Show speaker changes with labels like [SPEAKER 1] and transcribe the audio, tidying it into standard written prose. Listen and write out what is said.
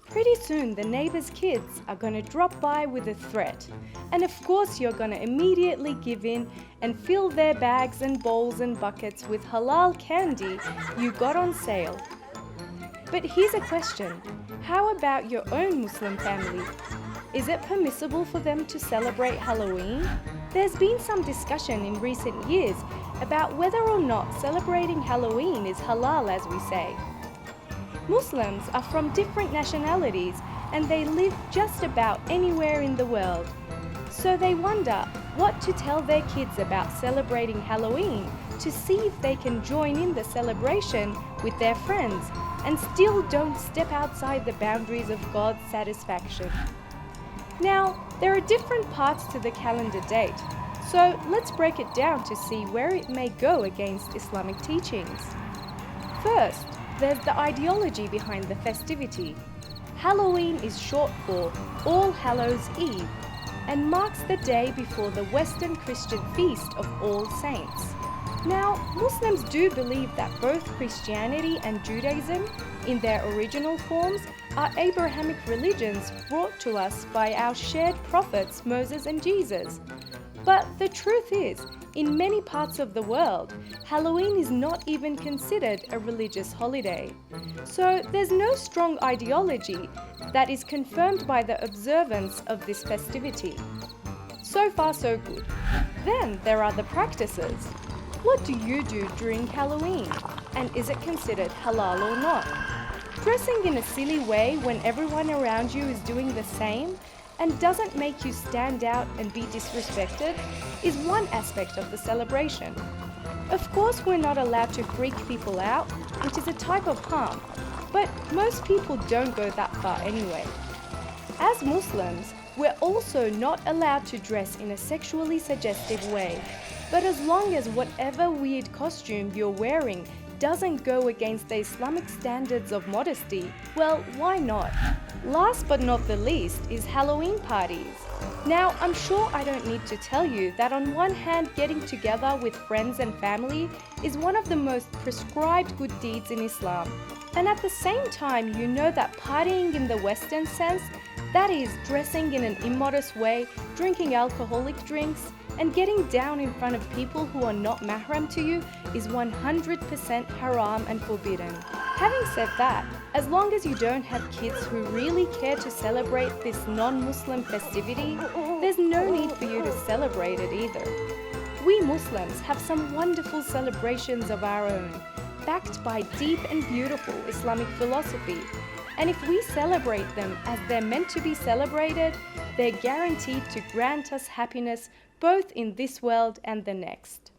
[SPEAKER 1] Pretty soon the neighbor's kids are going to drop by with a threat. And of course you're going to immediately give in and fill their bags and bowls and buckets with halal candy you got on sale. But here's a question. How about your own Muslim family? Is it permissible for them to celebrate Halloween? There's been some discussion in recent years about whether or not celebrating Halloween is halal, as we say. Muslims are from different nationalities and they live just about anywhere in the world. So they wonder what to tell their kids about celebrating Halloween to see if they can join in the celebration with their friends and still don't step outside the boundaries of God's satisfaction. Now, there are different parts to the calendar date, so let's break it down to see where it may go against Islamic teachings. First, there's the ideology behind the festivity. Halloween is short for All Hallows Eve and marks the day before the Western Christian feast of All Saints. Now, Muslims do believe that both Christianity and Judaism, in their original forms, are Abrahamic religions brought to us by our shared prophets Moses and Jesus. But the truth is, in many parts of the world, Halloween is not even considered a religious holiday. So there's no strong ideology that is confirmed by the observance of this festivity. So far so good. Then there are the practices. What do you do during Halloween? And is it considered halal or not? Dressing in a silly way when everyone around you is doing the same and doesn't make you stand out and be disrespected is one aspect of the celebration. Of course, we're not allowed to freak people out, which is a type of harm, but most people don't go that far anyway. As Muslims, we're also not allowed to dress in a sexually suggestive way, but as long as whatever weird costume you're wearing doesn't go against the Islamic standards of modesty, well, why not? Last but not the least is Halloween parties. Now, I'm sure I don't need to tell you that on one hand, getting together with friends and family is one of the most prescribed good deeds in Islam. And at the same time, you know that partying in the Western sense, that is, dressing in an immodest way, drinking alcoholic drinks, and getting down in front of people who are not mahram to you is 100% haram and forbidden. Having said that, as long as you don't have kids who really care to celebrate this non-Muslim festivity, there's no need for you to celebrate it either. We Muslims have some wonderful celebrations of our own, backed by deep and beautiful Islamic philosophy. And if we celebrate them as they're meant to be celebrated, they're guaranteed to grant us happiness both in this world and the next.